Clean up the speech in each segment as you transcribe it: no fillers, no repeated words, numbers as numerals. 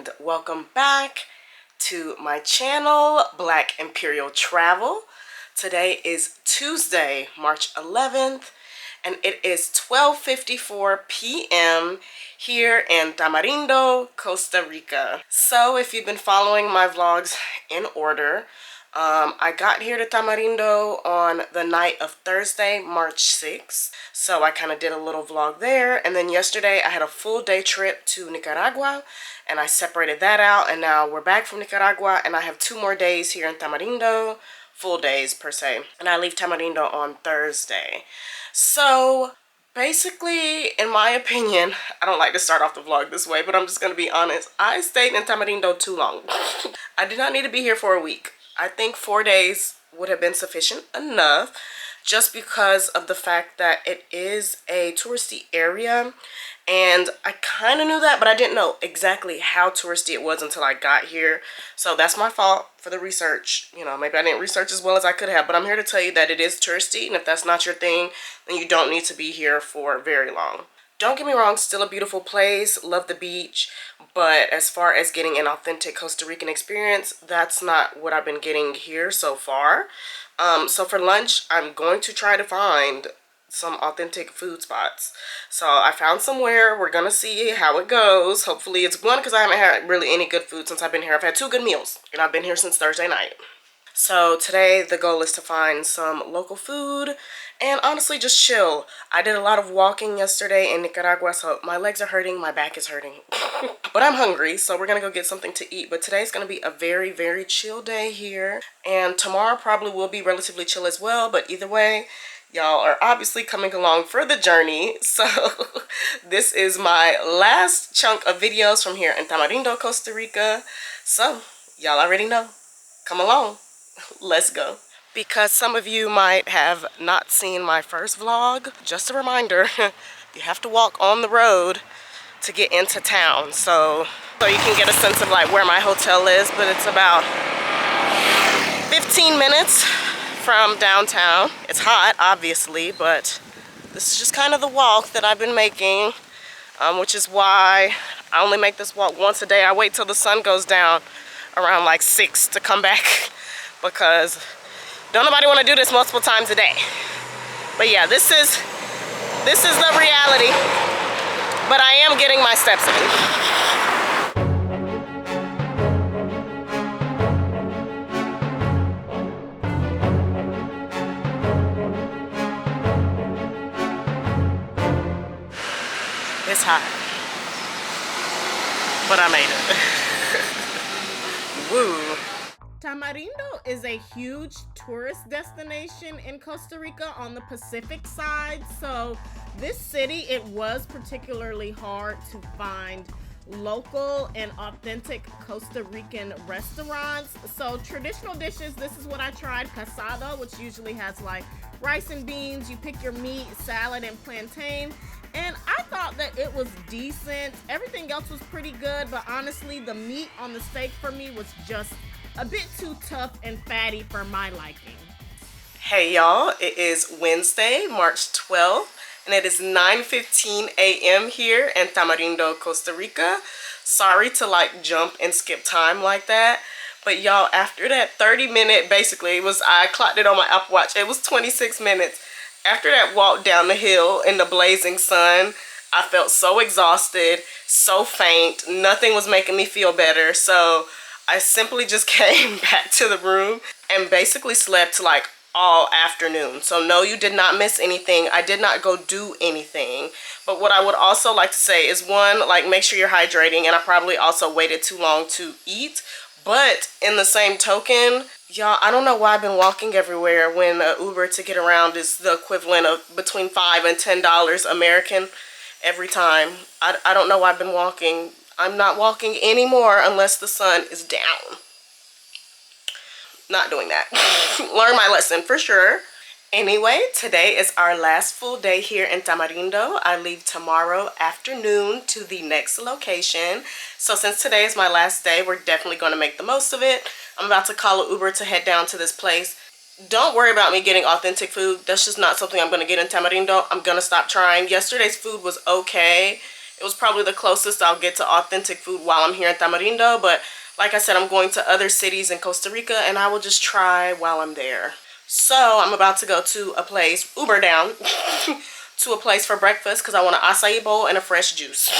and welcome back to my channel, Black Imperial Travel. Today is Tuesday, March 11th, and it is 12:54 p.m. here in Tamarindo, Costa Rica. So if you've been following my vlogs in order, I got here to Tamarindo on the night of Thursday, March 6th. So I kind of did a little vlog there. And then yesterday I had a full day trip to Nicaragua and I separated that out. And now we're back from Nicaragua and I have 2 more days here in Tamarindo, full days per se. And I leave Tamarindo on Thursday. So basically, in my opinion, I don't like to start off the vlog this way, but I'm just going to be honest. I stayed in Tamarindo too long. I did not need to be here for a week. I think 4 days would have been sufficient enough just because of the fact that it is a touristy area. And I kind of knew that, but I didn't know exactly how touristy it was until I got here. So that's my fault for the research. You know, maybe I didn't research as well as I could have, but I'm here to tell you that it is touristy. And if that's not your thing, then you don't need to be here for very long. Don't get me wrong, still a beautiful place, love the beach, but as far as getting an authentic Costa Rican experience, that's not what I've been getting here so far. So for lunch, I'm going to try to find some authentic food spots. So I found somewhere, we're gonna see how it goes. Hopefully it's one, because I haven't had really any good food since I've been here. I've had 2 good meals, and I've been here since Thursday night. So today the goal is to find some local food and honestly just chill. I did a lot of walking yesterday in Nicaragua, so my legs are hurting, my back is hurting. But I'm hungry, so we're gonna go get something to eat. But today's gonna be a very, very chill day here. And tomorrow probably will be relatively chill as well, but either way, y'all are obviously coming along for the journey. So this is my last chunk of videos from here in Tamarindo, Costa Rica. So y'all already know, come along. Let's go. Because some of you might have not seen my first vlog, just a reminder, you have to walk on the road to get into town. So you can get a sense of like where my hotel is, but it's about 15 minutes from downtown. It's hot, obviously, but this is just kind of the walk that I've been making, which is why I only make this walk once a day. I wait till the sun goes down around like 6 to come back. Because don't nobody want to do this multiple times a day. But yeah, this is the reality. But I am getting my steps in. It's hot. But I made it. Woo. Tamarindo is a huge tourist destination in Costa Rica on the Pacific side. So this city, it was particularly hard to find local and authentic Costa Rican restaurants. So traditional dishes, this is what I tried, casado, which usually has like rice and beans. You pick your meat, salad, and plantain. And I thought that it was decent. Everything else was pretty good, but honestly, the meat on the steak for me was just a bit too tough and fatty for my liking. Hey y'all, it is Wednesday, March 12th, and it is 9:15 a.m. here in Tamarindo, Costa Rica. Sorry to like jump and skip time like that, but y'all, after that 30-minute, basically it was, I clocked it on my Apple Watch, it was 26 minutes. After that walk down the hill in the blazing sun, I felt so exhausted, so faint, nothing was making me feel better. So I simply just came back to the room and basically slept like all afternoon. So no, you did not miss anything. I did not go do anything. But what I would also like to say is, one, like make sure you're hydrating, and I probably also waited too long to eat. But in the same token, y'all, I don't know why I've been walking everywhere when Uber to get around is the equivalent of between $5 and $10 American every time. I don't know why I've been walking. I'm not walking anymore unless the sun is down. Not doing that. Learn my lesson for sure. Anyway, today is our last full day here in Tamarindo. I leave tomorrow afternoon to the next location. So since today is my last day, we're definitely going to make the most of it. I'm about to call an Uber to head down to this place. Don't worry about me getting authentic food. That's just not something I'm going to get in Tamarindo. I'm going to stop trying. Yesterday's food was okay. It was probably the closest I'll get to authentic food while I'm here in Tamarindo, but like I said, I'm going to other cities in Costa Rica and I will just try while I'm there. So I'm about to go to a place, Uber down, to a place for breakfast because I want an acai bowl and a fresh juice.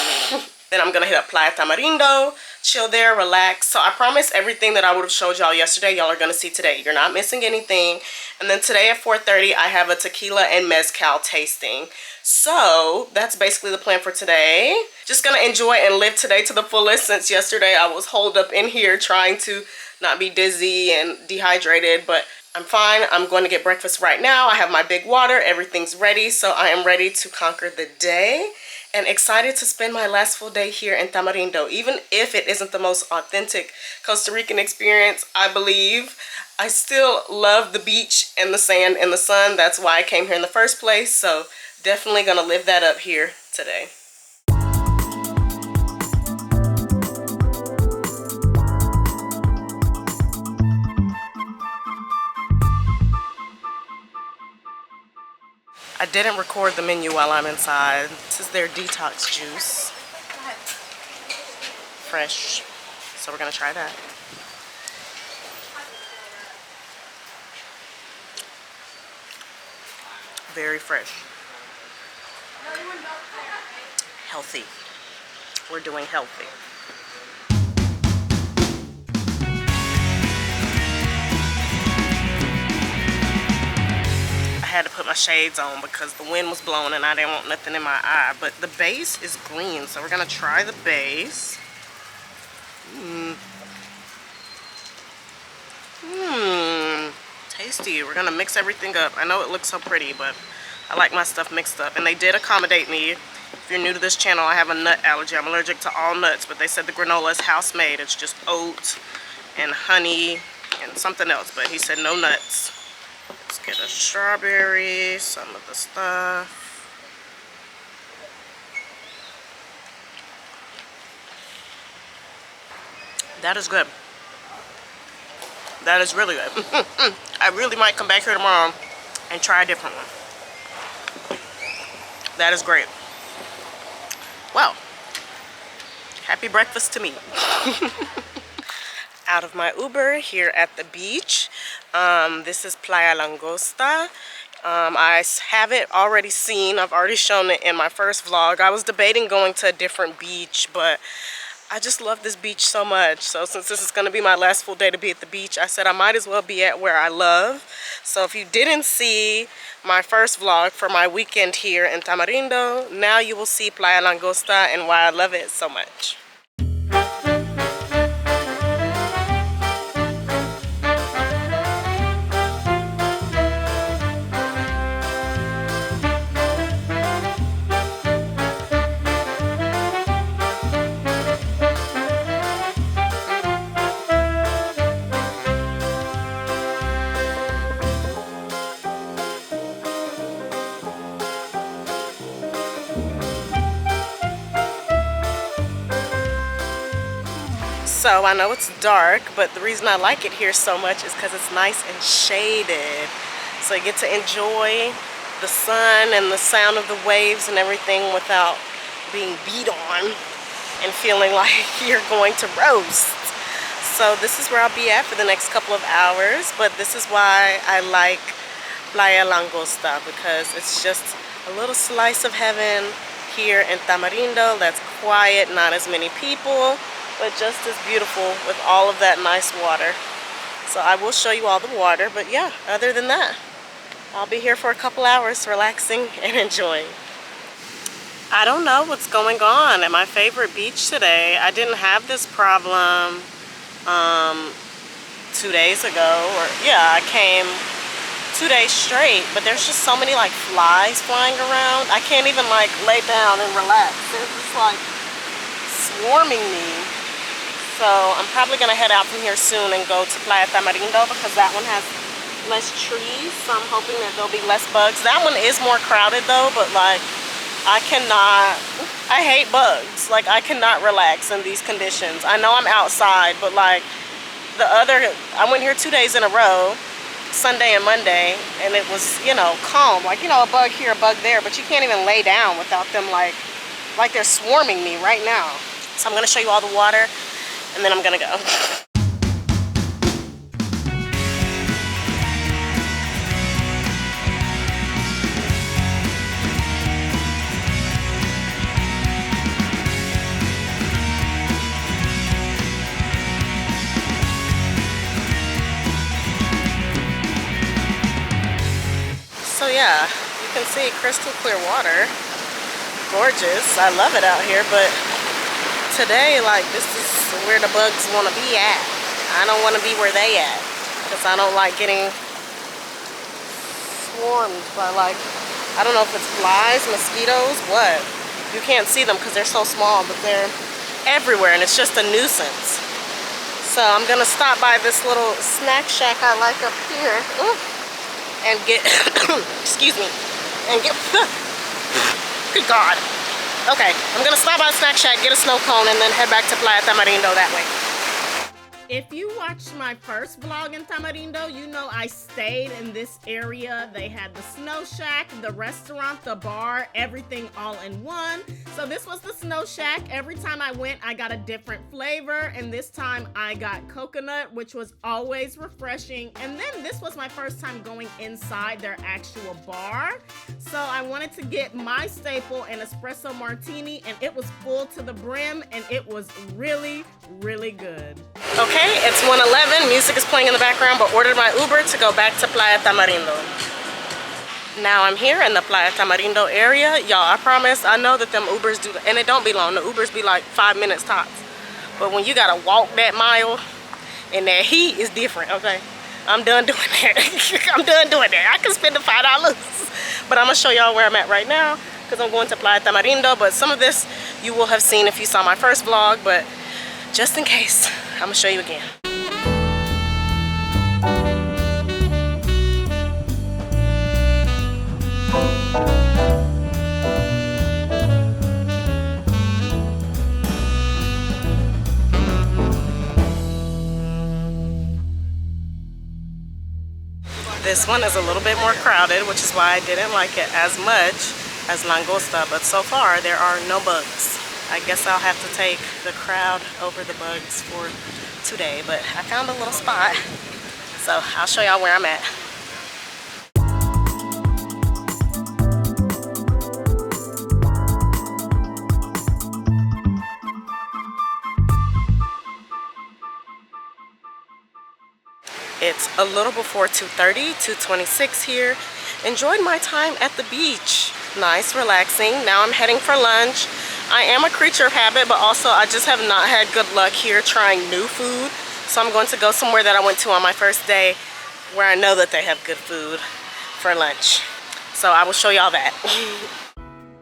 Then I'm gonna hit up Playa Tamarindo, chill there, relax. So I promise everything that I would have showed y'all yesterday, y'all are gonna see today. You're not missing anything. And then today at 4:30, I have a tequila and mezcal tasting. So that's basically the plan for today. Just gonna enjoy and live today to the fullest since yesterday I was holed up in here trying to not be dizzy and dehydrated, but I'm fine. I'm going to get breakfast right now. I have my big water, everything's ready. So I am ready to conquer the day. And excited to spend my last full day here in Tamarindo. Even if it isn't the most authentic Costa Rican experience, I believe, I still love the beach and the sand and the sun. That's why I came here in the first place. So definitely gonna live that up here today. I didn't record the menu while I'm inside. This is their detox juice. Fresh. So we're gonna try that. Very fresh. Healthy. We're doing healthy. I had to put my shades on because the wind was blowing and I didn't want nothing in my eye. But the base is green, so we're gonna try the base. Tasty. We're gonna mix everything up. I know it looks so pretty, but I like my stuff mixed up. And they did accommodate me. If you're new to this channel, I have a nut allergy. I'm allergic to all nuts, but they said the granola is house made. It's just oat and honey and something else, but he said no nuts. Let's get a strawberry, some of the stuff. That is good. That is really good. I really might come back here tomorrow and try a different one. That is great. Well, happy breakfast to me. Out of my Uber here at the beach. This is Playa Langosta. I have it already seen. I've already shown it in my first vlog. I was debating going to a different beach, but I just love this beach so much. So since this is going to be my last full day to be at the beach, I said I might as well be at where I love. So if you didn't see my first vlog for my weekend here in Tamarindo, now you will see Playa Langosta and why I love it so much. So I know it's dark, but the reason I like it here so much is because it's nice and shaded. So you get to enjoy the sun and the sound of the waves and everything without being beat on and feeling like you're going to roast. So this is where I'll be at for the next couple of hours, but this is why I like Playa Langosta, because it's just a little slice of heaven here in Tamarindo that's quiet, not as many people, but just as beautiful with all of that nice water. So I will show you all the water, but yeah, other than that, I'll be here for a couple hours relaxing and enjoying. I don't know what's going on at my favorite beach today. I didn't have this problem 2 days ago, or yeah, I came 2 days straight, but there's just so many like flies flying around. I can't even like lay down and relax. They're just like swarming me. So I'm probably gonna head out from here soon and go to Playa Tamarindo because that one has less trees. So I'm hoping that there'll be less bugs. That one is more crowded though, but like I hate bugs. Like I cannot relax in these conditions. I know I'm outside, but like I went here 2 days in a row, Sunday and Monday, and it was, you know, calm. Like, you know, a bug here, a bug there, but you can't even lay down without them like like they're swarming me right now. So I'm gonna show you all the water and then I'm gonna go. So yeah, you can see crystal clear water. Gorgeous. I love it out here, but today, like, this is where the bugs want to be at. I don't want to be where they at because I don't like getting swarmed by, like, I don't know if it's flies, mosquitoes, what. You can't see them because they're so small, but they're everywhere and it's just a nuisance. So I'm gonna stop by this little snack shack I like up here and get excuse me, and get good God. Okay, I'm gonna stop by the snack shack, get a snow cone, and then head back to Playa Tamarindo that way. If you watched my first vlog in Tamarindo, you know I stayed in this area. They had the snow shack, the restaurant, the bar, everything all in one. So this was the snow shack. Every time I went, I got a different flavor. And this time I got coconut, which was always refreshing. And then this was my first time going inside their actual bar. So I wanted to get my staple, an espresso martini, and it was full to the brim, and it was really, really good. Okay, it's 1:11. Music is playing in the background, but ordered my Uber to go back to Playa Tamarindo. Now I'm here in the Playa Tamarindo area. Y'all, I promise, I know that them Ubers do, and it don't be long. The Ubers be like 5 minutes tops. But when you gotta walk that mile and that heat is different, okay? I'm done doing that. I'm done doing that. I can spend the $5. But I'm gonna show y'all where I'm at right now because I'm going to Playa Tamarindo. But some of this you will have seen if you saw my first vlog, but just in case, I'm gonna show you again. This one is a little bit more crowded, which is why I didn't like it as much as Langosta, but so far there are no bugs. I guess I'll have to take the crowd over the bugs for today, but I found a little spot, so I'll show y'all where I'm at. It's a little before 2:30, 2:26 here. Enjoyed my time at the beach. Nice, relaxing. Now I'm heading for lunch. I am a creature of habit, but also I just have not had good luck here trying new food. So I'm going to go somewhere that I went to on my first day where I know that they have good food for lunch. So I will show y'all that.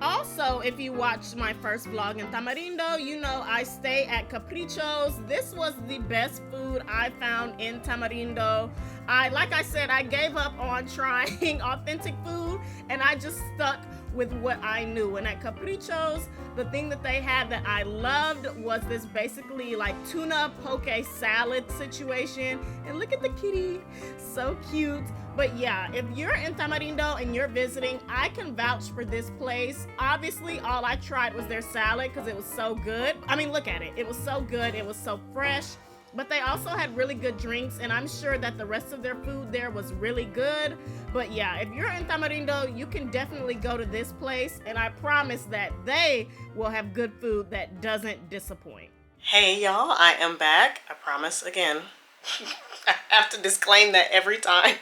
Also, if you watched my first vlog in Tamarindo, you know I stay at Capricho's. This was the best food I found in Tamarindo. Like I said, I gave up on trying authentic food and I just stuck with what I knew. And at Capricho's, the thing that they had that I loved was this basically like tuna poke salad situation. And look at the kitty, so cute. But yeah, if you're in Tamarindo and you're visiting, I can vouch for this place. Obviously, all I tried was their salad because it was so good. I mean, look at it. It was so good. It was so fresh. But they also had really good drinks, and I'm sure that the rest of their food there was really good. But yeah, if you're in Tamarindo, you can definitely go to this place, and I promise that they will have good food that doesn't disappoint. Hey y'all, I am back. I promise again. I have to disclaim that every time.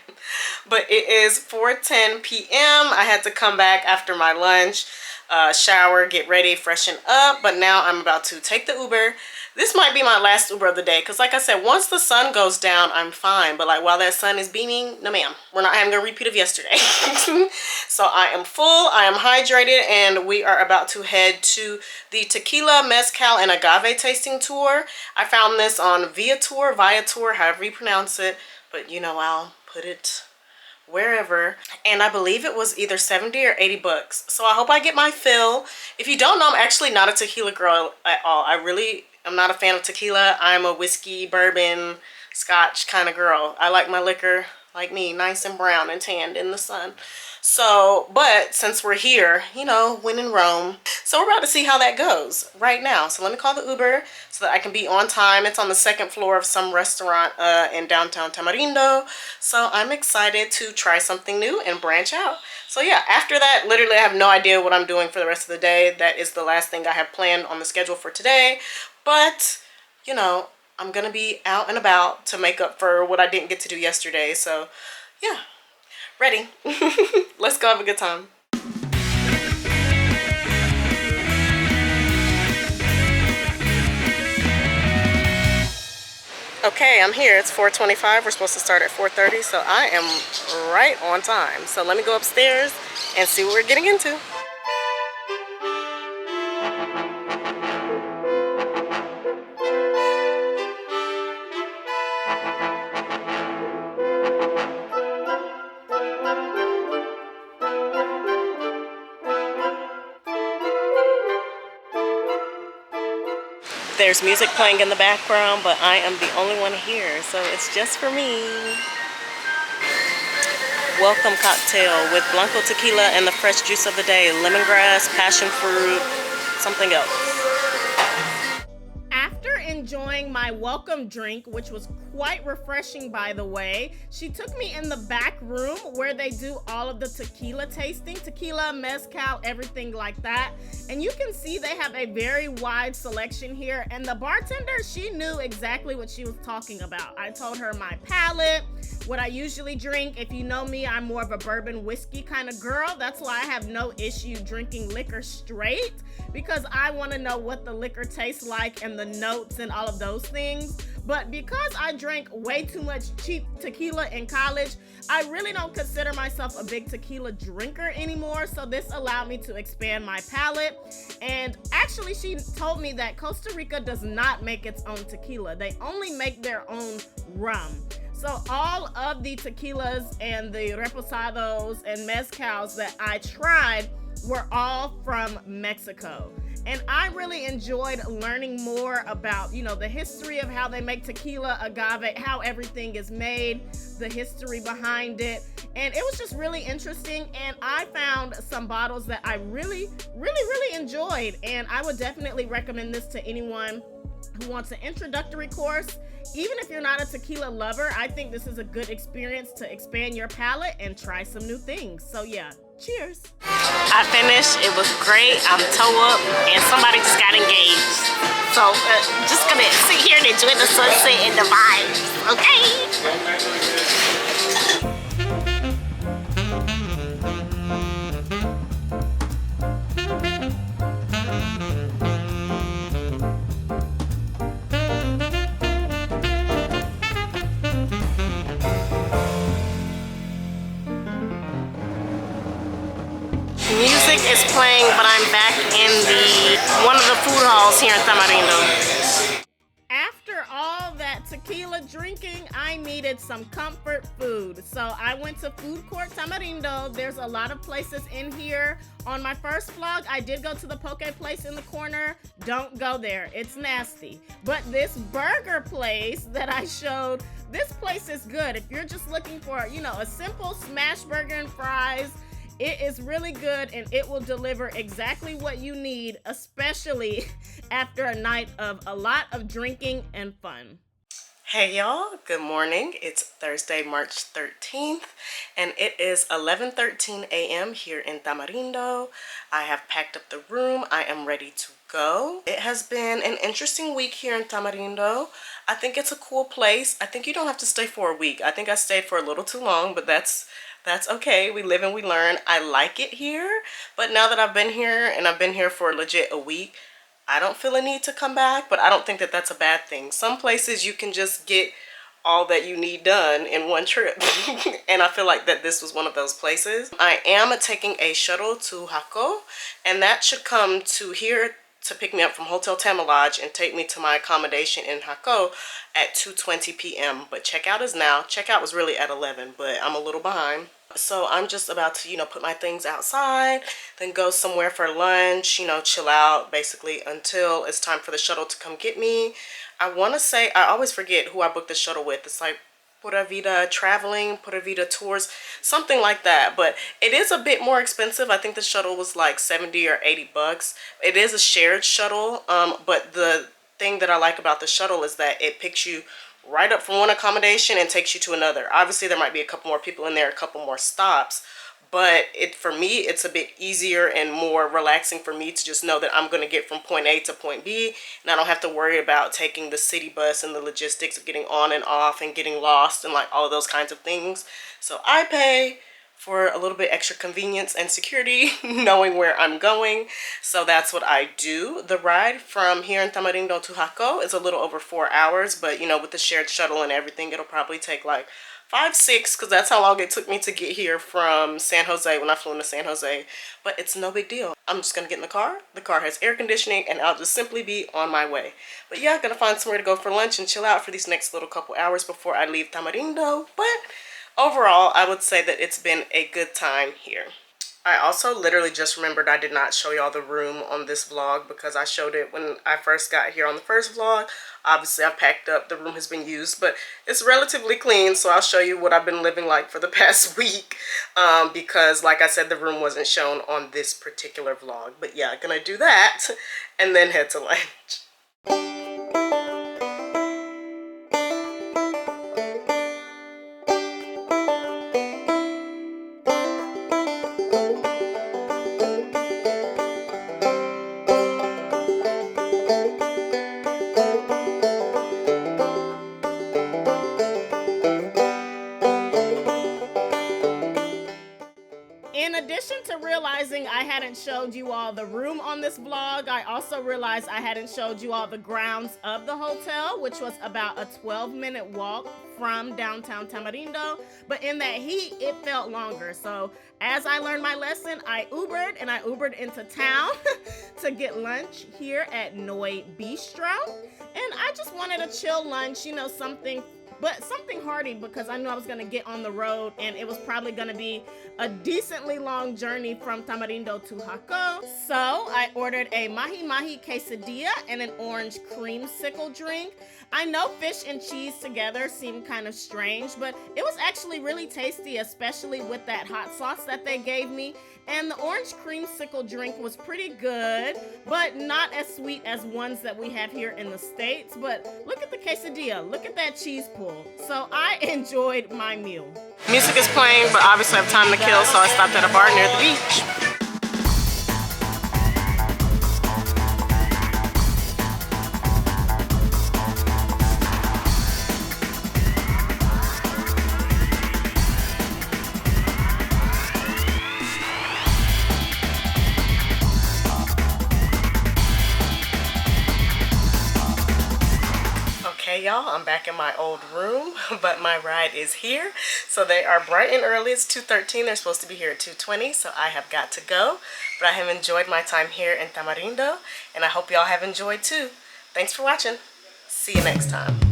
But it is 4:10 p.m. I had to come back after my lunch, shower, get ready, freshen up. But now I'm about to take the Uber. This might be my last Uber of the day because like I said, once the sun goes down, I'm fine. But like while that sun is beaming, no ma'am. We're not having a repeat of yesterday. So I am full, I am hydrated, and we are about to head to the tequila, mezcal, and agave tasting tour. I found this on Viator, however you pronounce it. But you know, I'll put it wherever, and I believe it was either 70 or 80 bucks. So I hope I get my fill. If you don't know, I'm actually not a tequila girl at all. I'm not a fan of tequila. I'm a whiskey, bourbon, scotch kind of girl. I like my liquor like me, nice and brown and tanned in the sun. So, but since we're here, you know, when in Rome, so we're about to see how that goes right now. So let me call the Uber so that I can be on time. It's on the second floor of some restaurant in downtown Tamarindo. So I'm excited to try something new and branch out. So yeah, after that, literally I have no idea what I'm doing for the rest of the day. That is the last thing I have planned on the schedule for today. But, you know, I'm gonna be out and about to make up for what I didn't get to do yesterday. So yeah, ready. Let's go have a good time. Okay, I'm here. It's 4:25. We're supposed to start at 4:30, so I am right on time. So let me go upstairs and see what we're getting into. There's music playing in the background, but I am the only one here, so it's just for me. Welcome cocktail with Blanco tequila and the fresh juice of the day, lemongrass, passion fruit, something else. After enjoying my welcome drink, which was quite refreshing by the way, she took me in the back room where they do all of the tequila tasting, tequila, mezcal, everything like that. And you can see they have a very wide selection here. And the bartender, she knew exactly what she was talking about. I told her my palate, what I usually drink. If you know me, I'm more of a bourbon whiskey kind of girl. That's why I have no issue drinking liquor straight, because I want to know what the liquor tastes like and the notes and all of those things. But because I drank way too much cheap tequila in college, I really don't consider myself a big tequila drinker anymore. So this allowed me to expand my palate. And actually, she told me that Costa Rica does not make its own tequila. They only make their own rum. So all of the tequilas and the reposados and mezcals that I tried were all from Mexico. And I really enjoyed learning more about, you know, the history of how they make tequila, agave, how everything is made, the history behind it. And it was just really interesting. And I found some bottles that I really enjoyed. And I would definitely recommend this to anyone who wants an introductory course. Even if you're not a tequila lover, I think this is a good experience to expand your palate and try some new things. So yeah, cheers. I finished, it was great. I'm toe up and somebody just got engaged. So just gonna sit here and enjoy the sunset and the vibes, okay? Music is playing, but I'm back in one of the food halls here in Tamarindo. After all that tequila drinking, I needed some comfort food. So I went to Food Court Tamarindo. There's a lot of places in here. On my first vlog, I did go to the poke place in the corner. Don't go there, it's nasty. But this burger place that I showed, this place is good. If you're just looking for, you know, a simple smash burger and fries, it is really good and it will deliver exactly what you need, especially after a night of a lot of drinking and fun. Hey y'all, good morning. It's Thursday, March 13th, and it is 11:13 a.m. here in Tamarindo. I have packed up the room. I am ready to go. It has been an interesting week here in Tamarindo. I think it's a cool place. I think you don't have to stay for a week. I think I stayed for a little too long, but that's okay. We live and we learn. I like it here, but now that I've been here and I've been here for legit a week, I don't feel a need to come back, but I don't think that that's a bad thing. Some places you can just get all that you need done in one trip. And I feel like that this was one of those places. I am taking a shuttle to Jaco, and that should come to here to pick me up from Hotel Tamalodge and take me to my accommodation in Jaco at 2:20 p.m. But checkout is now. Checkout was really at 11, but I'm a little behind. So I'm just about to, you know, put my things outside, then go somewhere for lunch, you know, chill out basically until it's time for the shuttle to come get me. I want to say, I always forget who I booked the shuttle with. It's like Pura Vida Traveling, Pura Vida Tours, something like that. But it is a bit more expensive. I think the shuttle was like 70 or 80 bucks. It is a shared shuttle, but the thing that I like about the shuttle is that it picks you right up from one accommodation and takes you to another. Obviously, there might be a couple more people in there, a couple more stops, but for me, it's a bit easier and more relaxing for me to just know that I'm going to get from point A to point B, and I don't have to worry about taking the city bus and the logistics of getting on and off and getting lost and like all of those kinds of things. So I pay for a little bit extra convenience and security knowing where I'm going. So that's what I do. The ride from here in Tamarindo to Jaco is a little over 4 hours, but you know, with the shared shuttle and everything, it'll probably take like 5, 6, because that's how long it took me to get here from San Jose when I flew into San Jose. But it's no big deal. I'm just gonna get in the car. The car has air conditioning, and I'll just simply be on my way. But yeah, gonna find somewhere to go for lunch and chill out for these next little couple hours before I leave Tamarindo. But overall, I would say that it's been a good time here. I also literally just remembered I did not show y'all the room on this vlog because I showed it when I first got here on the first vlog. Obviously, I packed up. The room has been used, but it's relatively clean, so I'll show you what I've been living like for the past week because, like I said, the room wasn't shown on this particular vlog. But yeah, gonna do that and then head to lunch. In addition to realizing I hadn't showed you all the room on this vlog, I also realized I hadn't showed you all the grounds of the hotel, which was about a 12-minute walk from downtown Tamarindo. But in that heat, it felt longer. So as I learned my lesson, I Ubered into town to get lunch here at Noi Bistro. And I just wanted a chill lunch, you know, something hearty because I knew I was going to get on the road and it was probably going to be a decently long journey from Tamarindo to Jaco. So I ordered a mahi-mahi quesadilla and an orange creamsicle drink. I know fish and cheese together seem kind of strange, but it was actually really tasty, especially with that hot sauce that they gave me. And the orange creamsicle drink was pretty good, but not as sweet as ones that we have here in the States. But look at the quesadilla, look at that cheese pull. So I enjoyed my meal. Music is playing, but obviously I have time to kill, so I stopped at a bar near the beach. Hey y'all, I'm back in my old room, but my ride is here. So they are bright and early. It's 2:13. They're supposed to be here at 2:20, so I have got to go. But I have enjoyed my time here in Tamarindo, and I hope y'all have enjoyed too. Thanks for watching. See you next time.